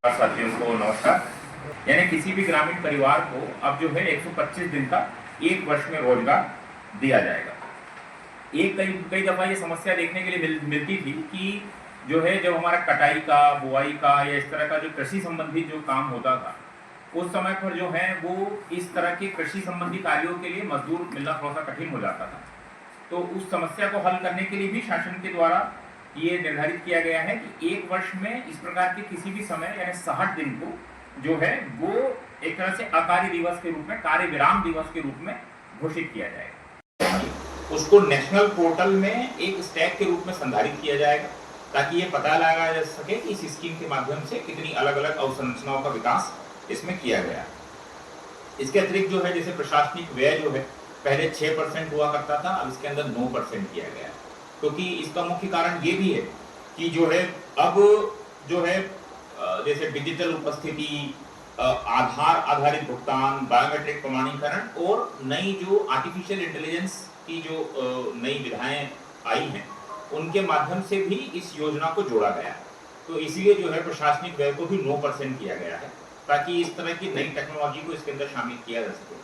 साथियों को नमस्कार। यानी किसी भी ग्रामीण परिवार को अब जो है 125 दिन का एक वर्ष में रोजगार दिया जाएगा। एक कई कई दफा ये समस्या देखने के लिए मिलती थी कि जो है जब हमारा कटाई का, बुआई का या इस तरह का जो कृषि संबंधी जो काम होता था, उस समय पर जो है वो इस तरह के कृषि संबंधी कार्यों के लिए मजदूर मिलना थोड़ा सा कठिन हो जाता था। तो उस समस्या को हल करने के लिए भी शासन के द्वारा ये निर्धारित किया गया है कि एक वर्ष में इस प्रकार के किसी भी समय यानी 60 दिन को जो है वो एक तरह से अकार्य दिवस के रूप में, कार्य विराम दिवस के रूप में घोषित किया जाएगा। उसको नेशनल पोर्टल में एक स्टैक के रूप में संधारित किया जाएगा ताकि ये पता लगाया जा सके कि इस स्कीम के माध्यम से कितनी अलग अलग अवसंरचनाओं का विकास इसमें किया गया। इसके अतिरिक्त जो है जैसे प्रशासनिक व्यय जो है पहले 6% हुआ करता था, अब इसके अंदर 9% किया गया। क्योंकि इसका मुख्य कारण ये भी है कि जो है अब जो है जैसे डिजिटल उपस्थिति, आधार आधारित भुगतान, बायोमेट्रिक प्रमाणीकरण और नई जो आर्टिफिशियल इंटेलिजेंस की जो नई विधाएं आई हैं उनके माध्यम से भी इस योजना को जोड़ा गया है। तो इसीलिए जो है प्रशासनिक व्यय को भी 9% किया गया है ताकि इस तरह की नई टेक्नोलॉजी को इसके अंदर शामिल किया जा सके।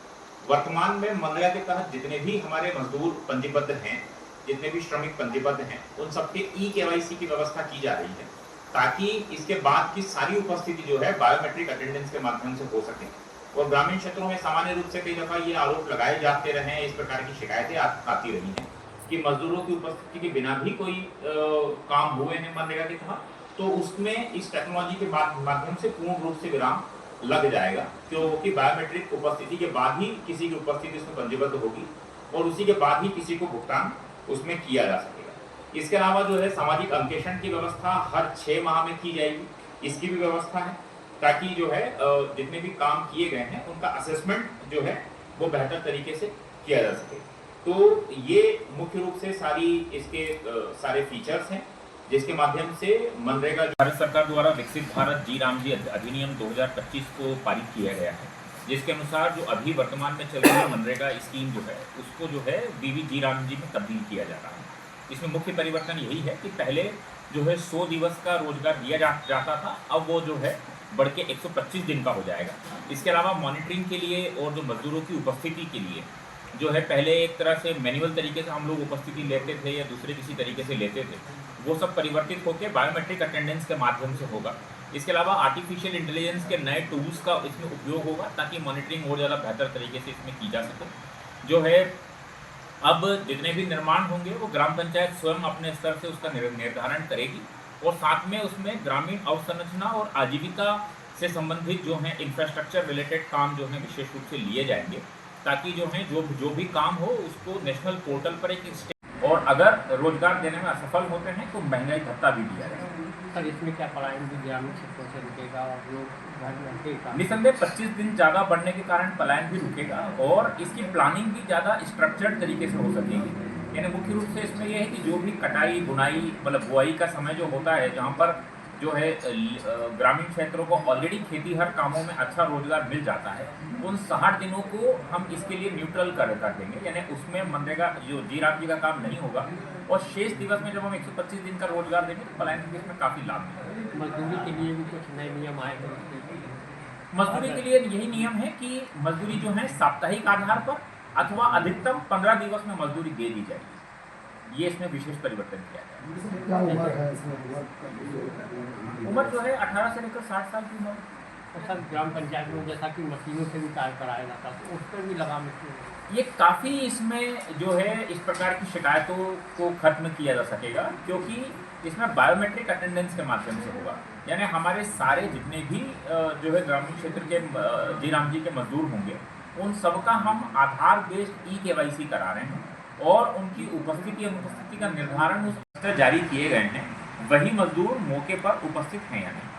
वर्तमान में मनरेगा के तहत जितने भी हमारे मजदूर पंजीबद्ध हैं, जितने भी श्रमिक पंजीबद्ध हैं, उन सबके ई-केवाईसी की व्यवस्था की जा रही है ताकि इसके बाद की सारी उपस्थिति जो है बायोमेट्रिक अटेंडेंस के माध्यम से हो सके। और ग्रामीण क्षेत्रों में सामान्य रूप से कई दफा ये आरोप लगाए जाते रहे हैं, इस प्रकार की शिकायतें आती रही हैं कि मजदूरों की उपस्थिति के बिना भी कोई काम हुए हैं मनरेगा के तहत, तो उसमें इस टेक्नोलॉजी के माध्यम से पूर्ण रूप से विराम लग जाएगा, क्योंकि बायोमेट्रिक उपस्थिति के बाद ही किसी की उपस्थिति उसमें पंजीबद्ध होगी और उसी के बाद ही किसी को भुगतान उसमें किया जा सकेगा। इसके अलावा जो है सामाजिक अंकेक्षण की व्यवस्था हर 6 माह में की जाएगी, इसकी भी व्यवस्था है ताकि जो है जितने भी काम किए गए हैं उनका असेसमेंट जो है वो बेहतर तरीके से किया जा सके। तो ये मुख्य रूप से सारी इसके सारे फीचर्स हैं जिसके माध्यम से मनरेगा भारत सरकार द्वारा विकसित भारत जी राम जी अधिनियम 2025 को पारित किया गया है, जिसके अनुसार जो अभी वर्तमान में चल रही मनरेगा स्कीम जो है उसको जो है बीवी जी राम जी में तब्दील किया जा रहा है। इसमें मुख्य परिवर्तन यही है कि पहले जो है 100 दिवस का रोजगार दिया जाता था, अब वो जो है बढ़ के 125 दिन का हो जाएगा। इसके अलावा मॉनिटरिंग के लिए और जो मजदूरों की उपस्थिति के लिए जो है पहले एक तरह से मैनुअल तरीके से हम लोग उपस्थिति लेते थे या दूसरे किसी तरीके से लेते थे, वो सब परिवर्तित होकर बायोमेट्रिक अटेंडेंस के माध्यम से होगा। इसके अलावा आर्टिफिशियल इंटेलिजेंस के नए टूल्स का इसमें उपयोग होगा ताकि मॉनिटरिंग और ज़्यादा बेहतर तरीके से इसमें की जा सके। जो है अब जितने भी निर्माण होंगे वो ग्राम पंचायत स्वयं अपने स्तर से उसका निर्धारण करेगी और साथ में उसमें ग्रामीण अवसंरचना और आजीविका से संबंधित जो है इंफ्रास्ट्रक्चर रिलेटेड काम जो है विशेष रूप से लिए जाएंगे ताकि जो है जो भी काम हो उसको नेशनल पोर्टल पर एक और अगर रोजगार देने में असफल होते हैं तो महंगाई भत्ता भी दिया जाएगा। सर इसमें क्या पलायन भी ग्रामीण क्षेत्रों से रुकेगा और लोग घर में रुकेगा? निसंदेह 25 दिन ज़्यादा बढ़ने के कारण पलायन भी रुकेगा और इसकी प्लानिंग भी ज़्यादा स्ट्रक्चर्ड तरीके से हो सकेगी। यानी मुख्य रूप से इसमें यह है कि जो भी कटाई, बुनाई मतलब बुआई का समय जो होता है, जहाँ पर जो है ग्रामीण क्षेत्रों को ऑलरेडी खेती हर कामों में अच्छा रोजगार मिल जाता है, उन 60 दिनों को हम इसके लिए न्यूट्रल कर देंगे। यानी उसमें मनरेगा जो जी राम जी का काम नहीं होगा और शेष दिवस में जब हम 125 दिन का रोजगार देंगे तो पलायन के इसमें काफ़ी लाभ मिलेगा। मजदूरी के लिए भी कुछ नए नियम आए हैं? मजदूरी के लिए यही नियम है कि मजदूरी जो है साप्ताहिक आधार पर अथवा अधिकतम 15 दिवस में मजदूरी दे दी जाएगी। ये इसमें विशेष परिवर्तन किया गया है। उम्र जो है 18 से लेकर 60 साल की उम्र। और सर ग्राम पंचायत में जैसा कि मशीनों से भी कार्य कराया जाता है तो उस पर भी लगाम ये काफ़ी इसमें जो है इस प्रकार की शिकायतों को खत्म किया जा सकेगा क्योंकि इसमें बायोमेट्रिक अटेंडेंस के माध्यम से होगा। यानी हमारे सारे जितने भी जो है ग्रामीण क्षेत्र के जी राम जी के मजदूर होंगे उन सबका हम आधार बेस्ड ई-केवाईसी करा रहे हैं और उनकी उपस्थिति अनुपस्थिति का निर्धारण उस जारी किए गए हैं, वही मजदूर मौके पर उपस्थित हैं या नहीं।